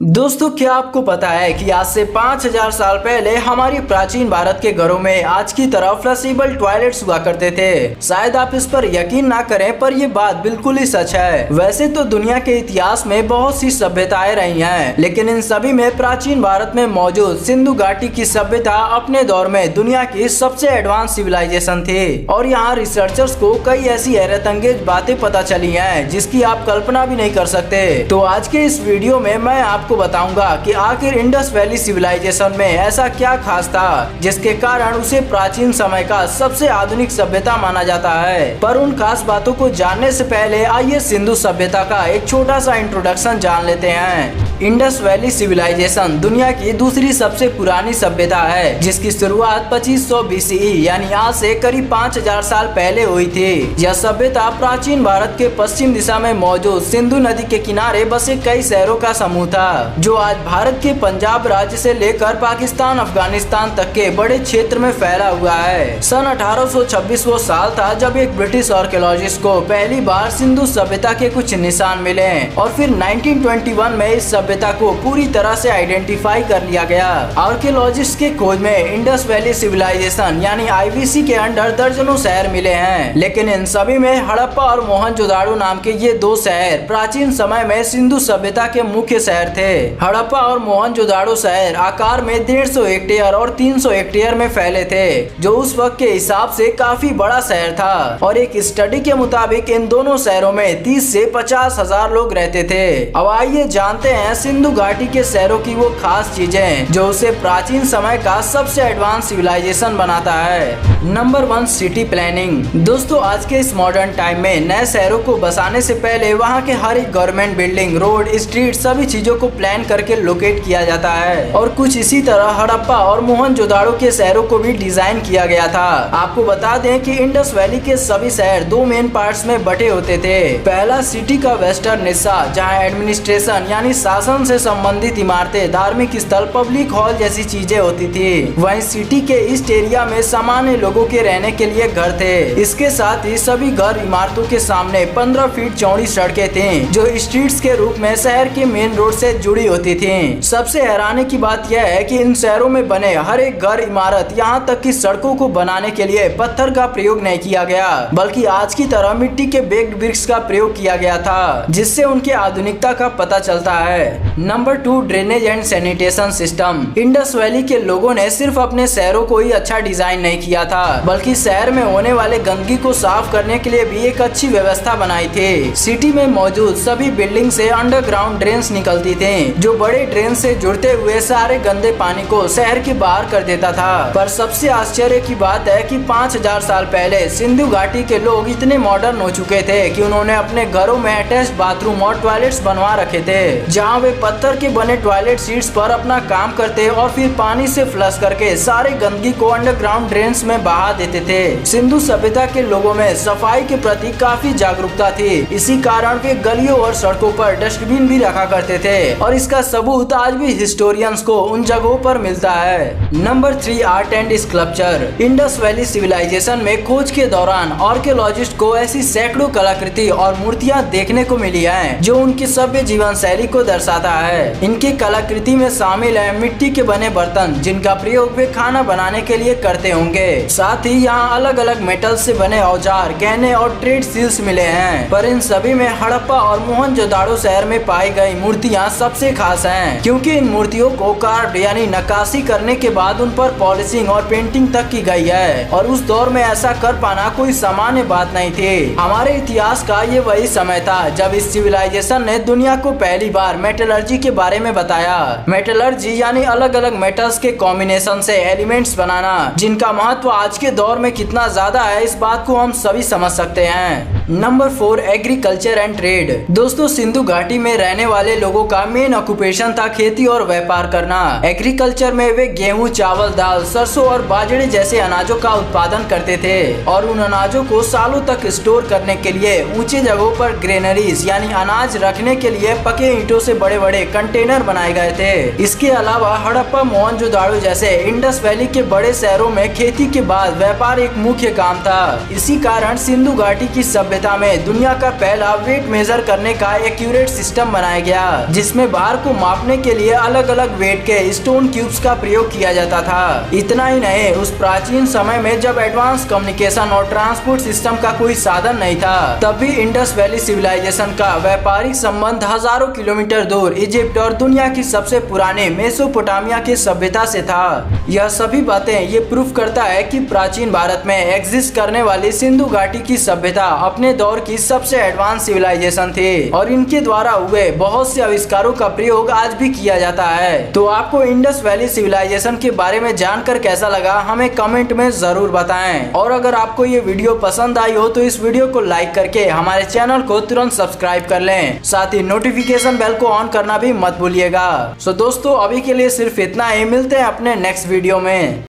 दोस्तों, क्या आपको पता है कि आज से 5000 साल पहले हमारी प्राचीन भारत के घरों में आज की तरह फ्लशेबल टॉयलेट्स हुआ करते थे। शायद आप इस पर यकीन ना करें, पर ये बात बिल्कुल ही सच है। वैसे तो दुनिया के इतिहास में बहुत सी सभ्यताएं रही हैं, लेकिन इन सभी में प्राचीन भारत में मौजूद सिंधु घाटी की सभ्यता अपने दौर में दुनिया की सबसे एडवांस सिविलाइजेशन थी। और यहाँ रिसर्चर्स को कई ऐसी हैरतअंगेज बातें पता चली हैं जिसकी आप कल्पना भी नहीं कर सकते। तो आज के इस वीडियो में मैं आपको बताऊंगा कि आखिर इंडस वैली सिविलाइजेशन में ऐसा क्या खास था जिसके कारण उसे प्राचीन समय का सबसे आधुनिक सभ्यता माना जाता है। पर उन खास बातों को जानने से पहले आइए सिंधु सभ्यता का एक छोटा सा इंट्रोडक्शन जान लेते हैं। इंडस वैली सिविलाइजेशन दुनिया की दूसरी सबसे पुरानी सभ्यता है, जिसकी शुरुआत 2500 BCE यानी आज से करीब 5000 साल पहले हुई थी। यह सभ्यता प्राचीन भारत के पश्चिम दिशा में मौजूद सिंधु नदी के किनारे बसे कई शहरों का समूह था, जो आज भारत के पंजाब राज्य से लेकर पाकिस्तान, अफगानिस्तान तक के बड़े क्षेत्र में फैला हुआ है। सन 1826 वो साल था जब एक ब्रिटिश आर्कियोलॉजिस्ट को पहली बार सिंधु सभ्यता के कुछ निशान मिले और फिर 1921 में इस सभ्यता को पूरी तरह से आइडेंटिफाई कर लिया गया। आर्कियोलॉजिस्ट के खोज में इंडस वैली सिविलाइजेशन यानी IVC के अंडर दर्जनों शहर मिले हैं, लेकिन इन सभी में हड़प्पा और मोहनजोदाड़ो नाम के ये दो शहर प्राचीन समय में सिंधु सभ्यता के मुख्य शहर थे। हड़प्पा और मोहनजोदाड़ो शहर आकार में 150 हेक्टेयर और 300 हेक्टेयर में फैले थे, जो उस वक्त के हिसाब से काफी बड़ा शहर था। और एक स्टडी के मुताबिक इन दोनों शहरों में 30 से 50 हजार लोग रहते थे। अब आइए जानते हैं सिंधु घाटी के शहरों की वो खास चीजें जो उसे प्राचीन समय का सबसे एडवांस सिविलाइजेशन बनाता है। Number 1, city planning. दोस्तों, आज के इस मॉडर्न टाइम में नए शहरों को बसाने से पहले वहाँ के हर एक गवर्नमेंट बिल्डिंग, रोड, स्ट्रीट सभी चीजों को प्लान करके लोकेट किया जाता है। और कुछ इसी तरह हड़प्पा और मोहनजोदाड़ो के शहरों को भी डिजाइन किया गया था। आपको बता दें कि इंडस वैली के सभी शहर दो मेन पार्ट्स में बटे होते थे। पहला सिटी का वेस्टर्न हिस्सा, जहाँ एडमिनिस्ट्रेशन यानी शासन से संबंधित इमारतें, धार्मिक स्थल, पब्लिक हॉल जैसी चीजें होती थी। वहीं सिटी के ईस्ट एरिया में सामान्य लोगों के रहने के लिए घर थे। इसके साथ ही सभी घर इमारतों के सामने 15 फीट चौड़ी सड़कें थी, जो स्ट्रीट्स के रूप में शहर के मेन रोड से जुड़ी होती थी। सबसे हैरानी की बात यह है कि इन शहरों में बने हर एक घर, इमारत, यहाँ तक कि सड़कों को बनाने के लिए पत्थर का प्रयोग नहीं किया गया, बल्कि आज की तरह मिट्टी के बेक्ड ब्रिक्स का प्रयोग किया गया था, जिससे उनके आधुनिकता का पता चलता है। Number 2, drainage and sanitation system. Indus valley के लोगों ने सिर्फ अपने शहरों को ही अच्छा डिजाइन नहीं किया था, बल्कि शहर में होने वाले गंदगी को साफ करने के लिए भी एक अच्छी व्यवस्था बनाई थी। सिटी में मौजूद सभी बिल्डिंग से अंडरग्राउंड ड्रेन्स निकलती थी, जो बड़े ड्रेन से जुड़ते हुए सारे गंदे पानी को शहर के बाहर कर देता था। पर सबसे आश्चर्य की बात है कि 5000 साल पहले सिंधु घाटी के लोग इतने मॉडर्न हो चुके थे कि उन्होंने अपने घरों में अटैच बाथरूम और टॉयलेट्स बनवा रखे थे, जहां वे पत्थर के बने टॉयलेट सीट्स पर अपना काम करते और फिर पानी से फ्लश करके सारे गंदगी को अंडरग्राउंड ड्रेन्स में बहा देते थे। सिंधु सभ्यता के लोगों में सफाई के प्रति काफी जागरूकता थी। इसी कारण वे गलियों और सड़कों पर डस्टबिन भी रखा करते थे, और इसका सबूत आज भी हिस्टोरियंस को उन जगहों पर मिलता है। Number 3, art and sculpture. Indus valley civilisation में खोज के दौरान आर्कियोलॉजिस्ट को ऐसी सैकड़ों कलाकृति और मूर्तियां देखने को मिली हैं, जो उनकी सभ्य जीवन शैली को दर्शाता है। इनकी कलाकृति में शामिल है मिट्टी के बने बर्तन, जिनका प्रयोग वे खाना बनाने के लिए करते होंगे। साथ ही यहाँ अलग अलग मेटल से बने औजार, गहने और ट्रेड सील्स मिले हैं। पर इन सभी में हड़प्पा और मोहनजोदाड़ो शहर में पाई गई मूर्तियाँ सबसे खास हैं, क्योंकि इन मूर्तियों को कार्व यानी नक्काशी करने के बाद उन पर पॉलिशिंग और पेंटिंग तक की गई है, और उस दौर में ऐसा कर पाना कोई सामान्य बात नहीं थी। हमारे इतिहास का ये वही समय था जब इस सिविलाइजेशन ने दुनिया को पहली बार मेटलर्जी के बारे में बताया। मेटलर्जी यानी अलग अलग मेटल्स के कॉम्बिनेशन से एलिमेंट्स बनाना, जिनका महत्व आज के दौर में कितना ज्यादा है, इस बात को हम सभी समझ सकते हैं। Number 4, agriculture and trade. दोस्तों, सिंधु घाटी में रहने वाले लोगों का मेन ऑक्यूपेशन था खेती और व्यापार करना। एग्रीकल्चर में वे गेहूं, चावल, दाल, सरसों और बाजरे जैसे अनाजों का उत्पादन करते थे, और उन अनाजों को सालों तक स्टोर करने के लिए ऊंचे जगहों पर ग्रेनरीज यानी अनाज रखने के लिए पके ईंटों से बड़े बड़े कंटेनर बनाए गए थे। इसके अलावा हड़प्पा, मोहनजोदाड़ो जैसे इंडस वैली के बड़े शहरों में खेती के बाद व्यापार एक मुख्य काम था। इसी कारण सिंधु घाटी की सभ्यता सभ्यता में दुनिया का पहला वेट मेजर करने का एक्यूरेट सिस्टम बनाया गया, जिसमें भार को मापने के लिए अलग अलग वेट के स्टोन क्यूब्स का प्रयोग किया जाता था। इतना ही नहीं, उस प्राचीन समय में जब एडवांस कम्युनिकेशन और ट्रांसपोर्ट सिस्टम का कोई साधन नहीं था, तब भी इंडस वैली सिविलाइजेशन का व्यापारिक संबंध हजारों किलोमीटर दूर इजिप्ट और दुनिया की सबसे पुराने मेसोपोटामिया की सभ्यता से था। यह सभी बातें ये प्रूफ करता है कि प्राचीन भारत में एग्जिस्ट करने वाली सिंधु घाटी की सभ्यता अपने दौर की सबसे एडवांस सिविलाइजेशन थी और इनके द्वारा हुए बहुत से आविष्कारों का प्रयोग आज भी किया जाता है। तो आपको इंडस वैली सिविलाइजेशन के बारे में जानकर कैसा लगा, हमें कमेंट में जरूर बताएं। और अगर आपको ये वीडियो पसंद आई हो तो इस वीडियो को लाइक करके हमारे चैनल को तुरंत सब्सक्राइब कर लें, साथ ही नोटिफिकेशन बेल को ऑन करना भी मत भूलिएगा। सो दोस्तों, अभी के लिए सिर्फ इतना ही, मिलते हैं अपने नेक्स्ट वीडियो में।